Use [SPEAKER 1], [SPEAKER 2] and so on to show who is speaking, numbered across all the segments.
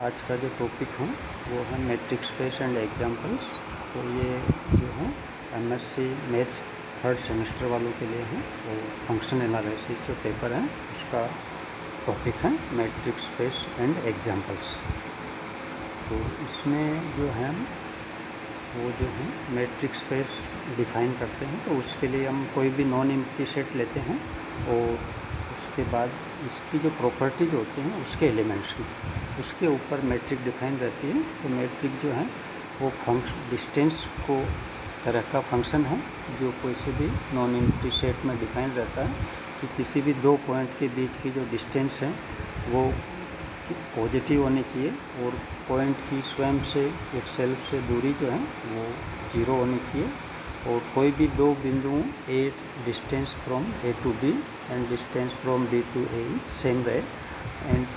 [SPEAKER 1] आज का जो टॉपिक है वो है मैट्रिक्स स्पेस एंड एग्जांपल्स। तो ये जो है एमएससी मैथ्स थर्ड सेमेस्टर वालों के लिए है। वो फंक्शन एनालिसिस जो पेपर है उसका टॉपिक है मैट्रिक्स स्पेस एंड एग्जांपल्स। तो इसमें जो है वो जो है मैट्रिक्स स्पेस डिफाइन करते हैं। तो उसके लिए हम कोई भी नॉन एम्प्टी सेट लेते हैं और उसके बाद इसकी जो प्रॉपर्टीज होती हैं उसके एलिमेंट्स की, उसके ऊपर मैट्रिक डिफाइन रहती है। तो मैट्रिक जो है वो फंक्शन डिस्टेंस को तरह का फंक्शन है जो कोई से भी नॉन एम्प्टी सेट में डिफाइन रहता है कि किसी भी दो पॉइंट के बीच की जो डिस्टेंस है वो पॉजिटिव होनी चाहिए और पॉइंट की स्वयं से एक सेल्फ से दूरी जो है वो जीरो होनी चाहिए। और कोई भी दो बिंदुओं A distance from A to B and distance from B to A same रहे। एंड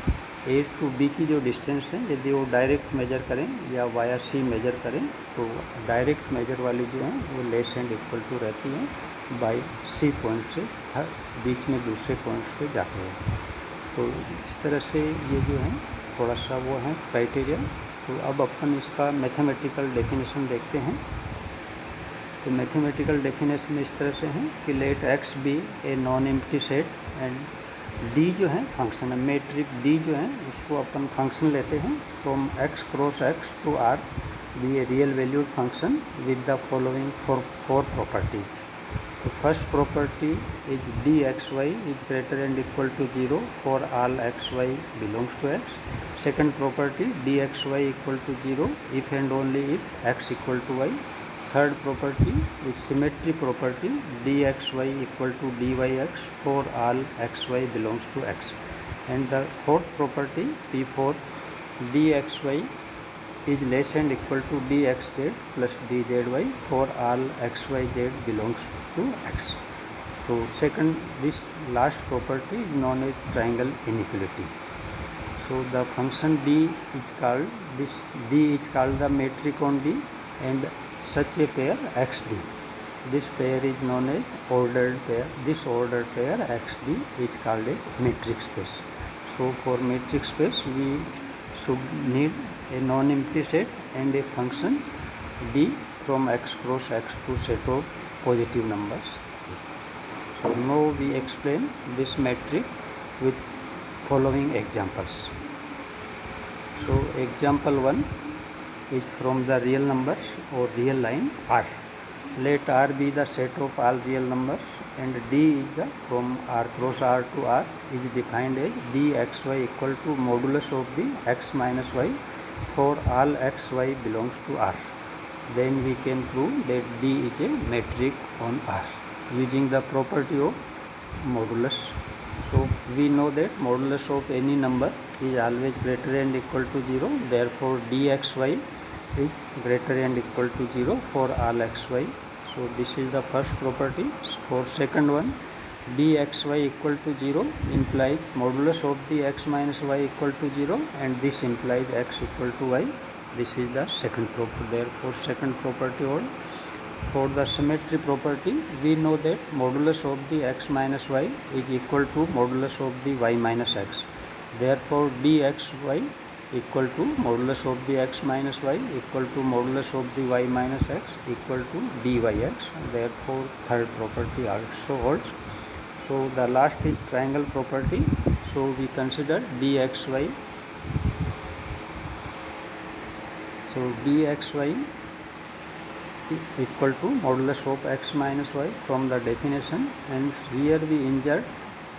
[SPEAKER 1] ए टू बी की जो डिस्टेंस है यदि वो डायरेक्ट मेजर करें या वाया सी मेजर करें तो डायरेक्ट मेजर वाली जो है वो लेस एंड इक्वल टू रहती है बाई सी पॉइंट से बीच में दूसरे पॉइंट्स पे जाते हैं। तो इस तरह से ये जो है थोड़ा सा वो है क्राइटेरिया। तो अब अपन इसका मैथमेटिकल डेफिनेशन देखते हैं। तो मैथमेटिकल डेफिनेशन इस तरह से है कि let X be a non empty set and D जो है फंक्शन है, मैट्रिक डी जो है उसको अपन फंक्शन लेते हैं from X cross X to R be a real valued function with the following four properties. तो first property is D X Y is greater and equal to 0 for all X Y belongs to X. Second property D X Y equal to 0 if and only if X equal to Y. Third property is symmetry property dxy equal to dyx for all xy belongs to x. And the fourth property p4 dxy is less and equal to dxz plus dzy for all xyz belongs to x. So second, this last property is known as triangle inequality. So the function d is called, this d is called the metric on d and such a pair xd. This pair is known as ordered pair. This ordered pair xd is called as metric space. So for metric space we should need a non-empty set and a function d from x cross x to set of positive numbers. So now we explain this metric with following examples. So example 1 is from the real numbers or real line R. Let R be the set of all real numbers and D is the from R cross R to R is defined as dxy equal to modulus of the x minus y for all xy belongs to R. Then we can prove that D is a metric on R using the property of modulus. So we know that modulus of any number is always greater and equal to 0. Therefore dxy is greater and equal to 0 for all xy. So this is the first property. For second one, dxy equal to 0 implies modulus of the x minus y equal to 0 and this implies x equal to y. This is the second property. Therefore second property hold. For the symmetry property, we know that modulus of the x minus y is equal to modulus of the y minus x. Therefore dxy equal to modulus of the x minus y equal to modulus of the y minus x equal to dyx. Therefore third property also holds. So the last is triangle property. So we consider dxy. So dxy equal to modulus of x minus y from the definition, and here we insert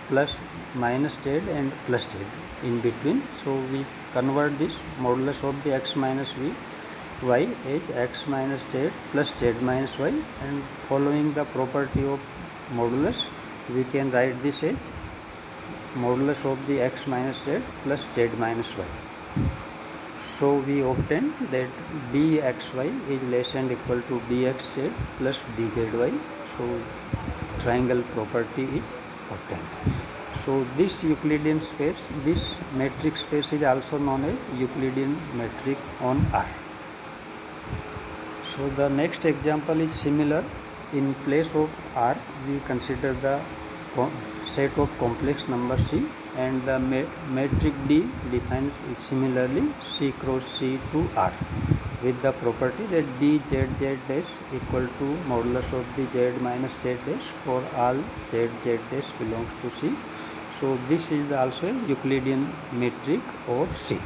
[SPEAKER 1] plus minus z and plus z in between. So we convert this modulus of the x minus y as x minus z plus z minus y, and following the property of modulus we can write this as modulus of the x minus z plus z minus y. So we obtain that dxy is less and equal to dxz plus dzy. So triangle property is obtained. So this Euclidean space, this metric space is also known as Euclidean metric on R. So the next example is similar. In place of R we consider the set of complex number C and the metric D defines it similarly C cross C to R with the property that d z z dash equal to modulus of the z minus z dash for all z z dash belongs to C. So this is also a Euclidean metric or C.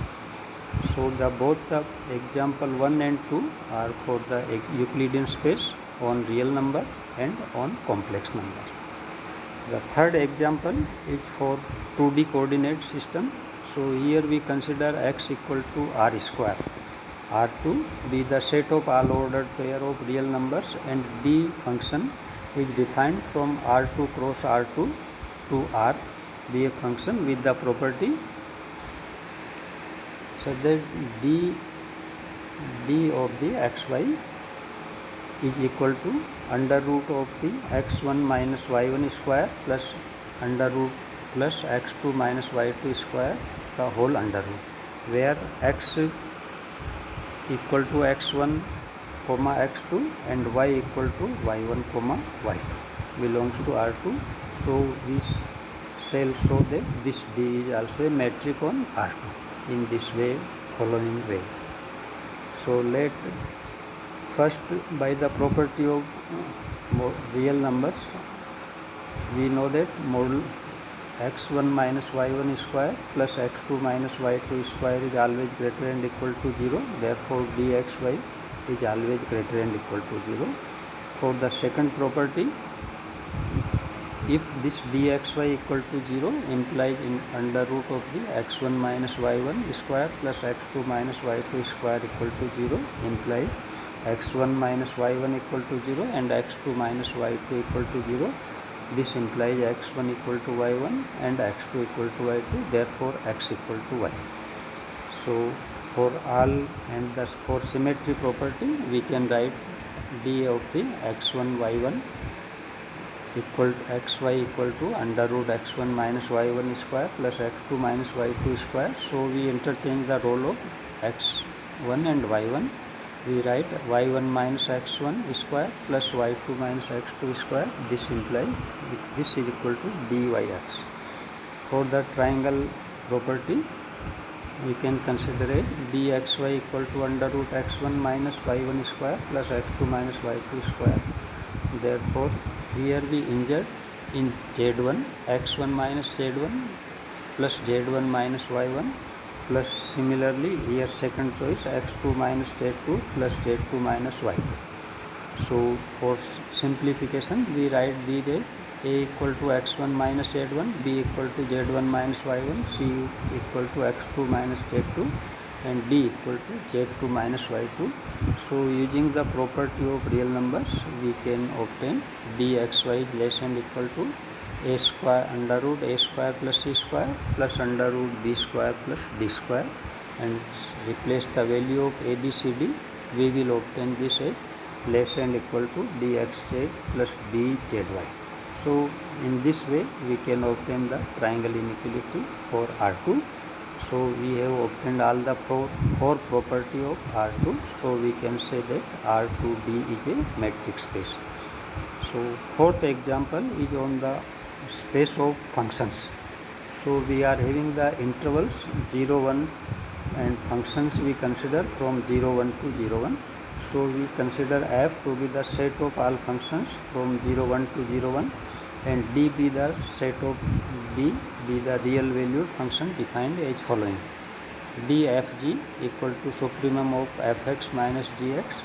[SPEAKER 1] So the both the example 1 and 2 are for the Euclidean space on real number and on complex number. The third example is for 2D coordinate system. So here we consider x equal to r square. R2 be the set of all ordered pair of real numbers and D function is defined from R2 cross R2 to R be a function with the property so that d of the xy is equal to under root of the x1 minus y1 square plus under root plus x2 minus y2 square the whole under root, where x equal to x1 comma x2 and y equal to y1 comma y2 belongs to R2. So we shall show that this D is also a metric on R2 in this way, following way. So let first by the property of real numbers we know that model x1 minus y1 square plus x2 minus y2 square is always greater than equal to 0. Therefore dxy is always greater than equal to 0. For the second property, if this dxy equal to 0 implies in under root of the x1 minus y1 square plus x2 minus y2 square equal to 0 implies x1 minus y1 equal to 0 and x2 minus y2 equal to 0. This implies x1 equal to y1 and x2 equal to y2, therefore x equal to y. So for all and thus for symmetry property we can write d of the x1 y1 equal to xy equal to under root x1 minus y1 square plus x2 minus y2 square. So we interchange the role of x1 and y1. We write y1 minus x1 square plus y2 minus x2 square. This implies this is equal to dyx. For the triangle property we can consider it dxy equal to under root x1 minus y1 square plus x2 minus y2 square. Therefore here we insert in z1 x1 minus z1 plus z1 minus y1 plus similarly here second choice x2 minus z2 plus z2 minus y2. So for simplification we write these as a equal to x1 minus z1, b equal to z1 minus y1, c equal to x2 minus z2 and d equal to z2 minus y2. So using the property of real numbers we can obtain dxy is less than equal to a square under root a square plus c square plus under root b square plus d square, and replace the value of a b c d. We will obtain this as less than equal to dxz plus dzy. So in this way we can obtain the triangle inequality for R2. So we have obtained all the four property of R2. So we can say that R2D is a metric space. So fourth example is on the space of functions. So we are having the intervals 0, 1 and functions we consider from 0, 1 to 0, 1. So we consider f to be the set of all functions from 0, 1 to 0, 1 and d be the set of d be the real valued function defined as following: dfg equal to supremum of fx minus gx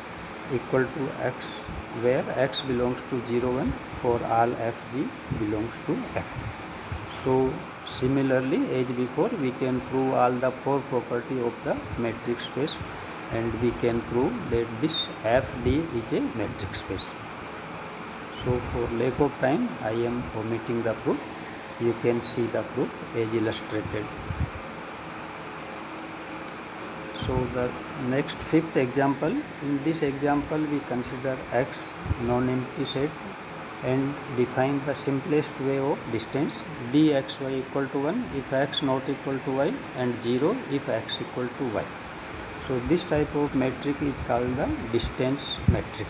[SPEAKER 1] equal to x, where x belongs to 0, 1 for all fg belongs to f. So similarly as before we can prove all the four property of the metric space and we can prove that this fd is a metric space. So for lack of time I am omitting the proof. You can see the proof as illustrated. So the next fifth example, in this example we consider x non-empty set and define the simplest way of distance dxy equal to 1 if x not equal to y and 0 if x equal to y. So this type of metric is called the distance metric.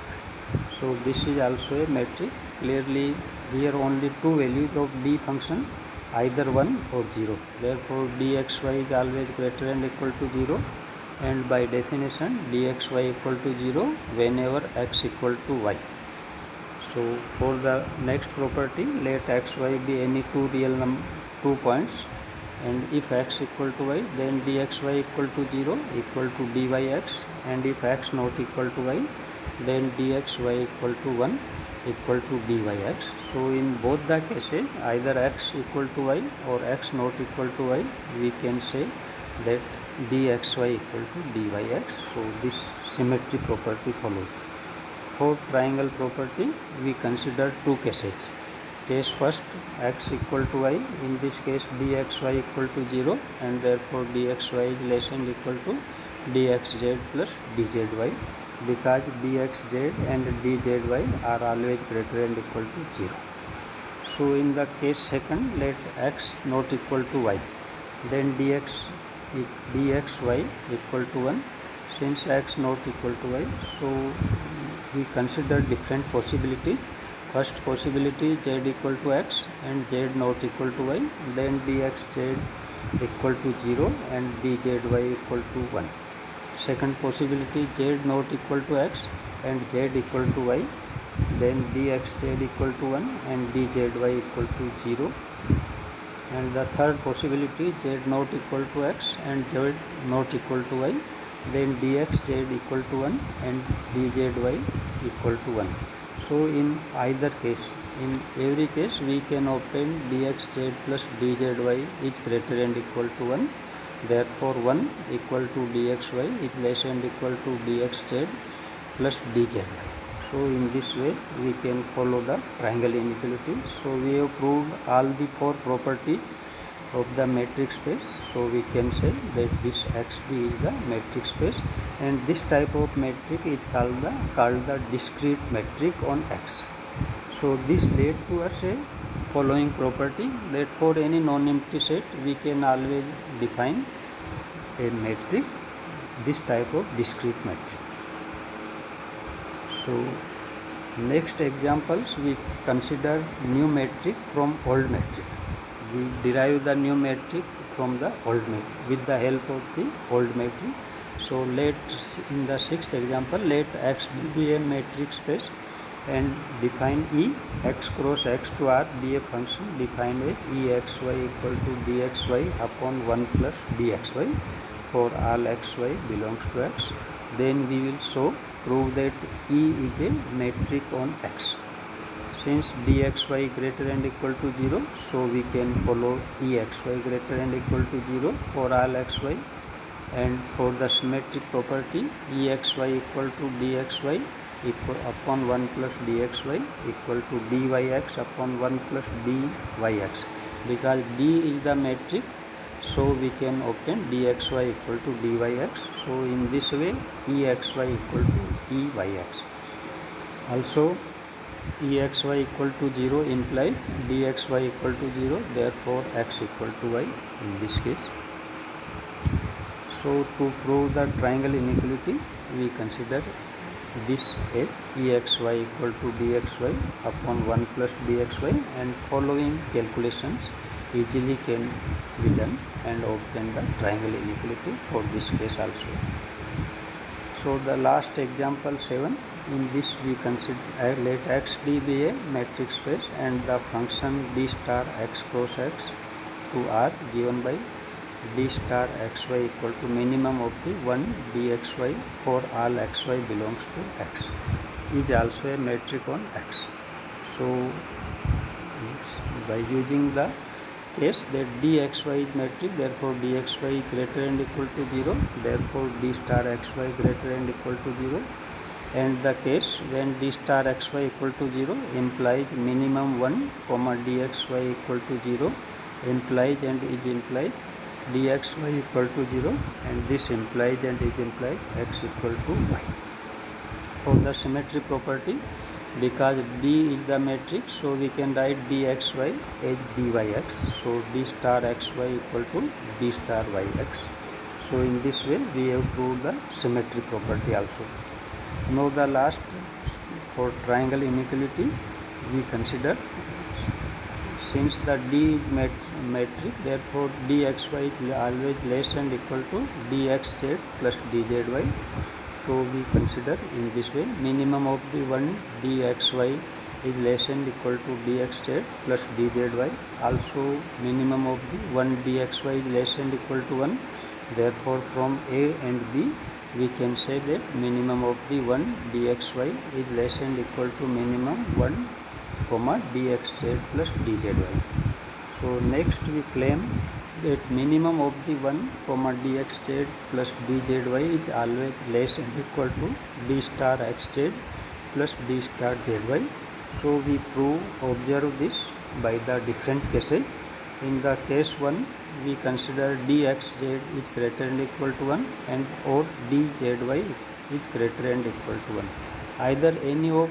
[SPEAKER 1] So this is also a metric. Clearly here only two values of d function either 1 or 0. Therefore dxy is always greater and equal to 0, and by definition dxy equal to 0 whenever x equal to y. So for the next property, let xy be any two points, and if x equal to y, then dxy equal to 0 equal to dyx, and if x not equal to y, then dxy equal to 1 equal to dyx. So in both the cases, either x equal to y or x not equal to y, we can say that dxy equal to dyx. So this symmetry property follows. For triangle property, we consider two cases. Case first, x equal to y, in this case dxy equal to 0, and therefore dxy is less than equal to dxz plus dzy, because dxz and dzy are always greater and equal to 0. So in the case second, let x not equal to y, then dxy equal to 1. Since x not equal to y, so we consider different possibilities. First possibility, z equal to x and z not equal to y, then dxz equal to 0 and dzy equal to 1. Second possibility, z not equal to x and z equal to y, then dxz equal to 1 and dzy equal to 0. And the third possibility, z not equal to x and z not equal to y, then dxz equal to 1 and dzy equal to 1. So in either case, in every case, we can obtain dxz plus dzy is greater and equal to 1. Therefore 1 equal to dxy is less and equal to dxz plus dzy. So in this way we can follow the triangle inequality. So we have proved all the four properties of the metric space. So we can say that this xd is the metric space, and this type of metric is called the discrete metric on x. So this led to us a following property, that for any non-empty set we can always define a metric, this type of discrete metric. So next examples, we consider new metric from old metric. We derive the new metric from the old metric with the help of the old metric. So let, in the sixth example, let x be a metric space and define E x cross x to R be a function defined as Exy equal to dxy upon 1 plus dxy for all xy belongs to x. Then we will prove that E is a metric on x. Since dxy greater and equal to 0, so we can follow Exy greater and equal to 0 for all xy. And for the symmetric property, Exy equal to dxy equal upon 1 plus dxy equal to dyx upon 1 plus dyx. Because d is the metric, so we can obtain dxy equal to dyx. So in this way, Exy equal to Eyx. Also, Exy equal to 0 implies dxy equal to 0, therefore x equal to y in this case. So to prove the triangle inequality, we consider this as Exy equal to dxy upon 1 plus dxy, and following calculations easily can be done and obtain the triangle inequality for this case also. So the last example 7, in this we consider let xd be a metric space and the function d star x cross x to R given by d star xy equal to minimum of the 1 dxy for all xy belongs to x is also a metric on x. So by using the case that dxy is metric, therefore dxy greater and equal to 0, therefore d star xy greater and equal to 0, and the case when d star xy equal to 0 implies minimum 1 comma dxy equal to 0 implies and is implies dxy equal to 0, and this implies and is implies x equal to y. For the symmetry property, because d is the metric, so we can write dxy as dyx. So d star xy equal to d star yx. So in this way we have proved the symmetry property also. Now the last, for triangle inequality, we consider, since the d is matrix, therefore dxy is always less and equal to dxz plus dzy. So we consider in this way, minimum of the one dxy is less and equal to dxz plus dzy. Also minimum of the one dxy is less and equal to 1. Therefore from A and B we can say that minimum of the one dxy is less and equal to minimum 1 comma dxz plus dzy. So next we claim that minimum of the 1 comma dxz plus dzy is always less and equal to d star xz plus d star zy. So we observe this by the different cases. In the case 1 we consider dxz is greater and equal to 1 and or dzy is greater and equal to 1. Either any of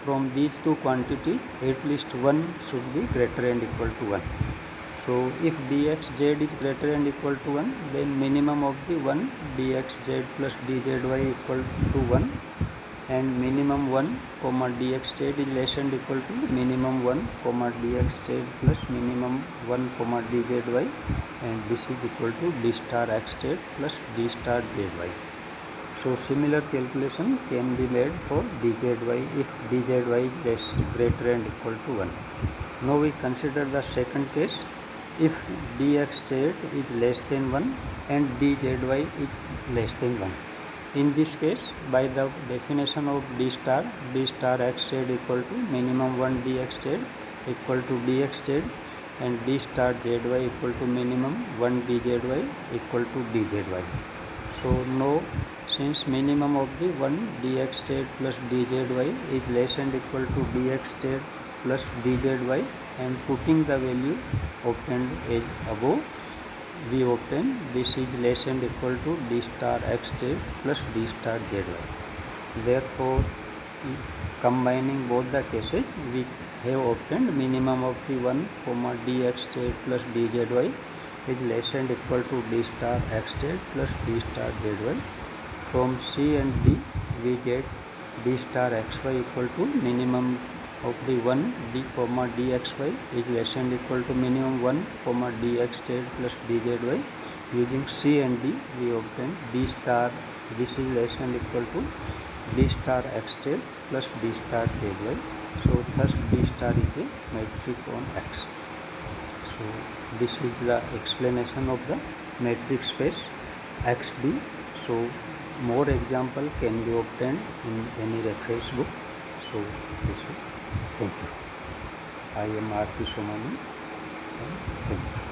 [SPEAKER 1] from these two quantities, at least one should be greater and equal to 1. So if dxz is greater and equal to 1, then minimum of the 1 dxz plus dzy equal to 1, and minimum 1 comma dxz is less and equal to minimum 1 comma dxz plus minimum 1 comma dzy, and this is equal to d star xz plus d star zy. So similar calculation can be made for dzy if dzy is less, greater and equal to 1. Now we consider the second case. If dxz is less than 1 and dzy is less than 1. In this case, by the definition of d star xz equal to minimum 1 dxz equal to dxz and d star zy equal to minimum 1 dzy equal to dzy. So now since minimum of the 1 dxz plus dzy is less and equal to dxz plus dzy, and putting the value obtained as above, we obtain this is less and equal to d star xz plus d star zy. Therefore combining both the cases, we have obtained minimum of the 1 comma dxz plus dzy is less and equal to d star xz plus d star zy. From C and D we get d star xy equal to minimum of the 1 d comma dxy is less and equal to minimum 1 comma dxz plus dzy. Using C and D we obtain d star, this is less and equal to d star xz plus d star zy. So thus d star is a matrix on X. So this is the explanation of the matrix space XD. So more example can be obtained in any reference book. So this is, thank you. I am R.P. Somani. Thank you.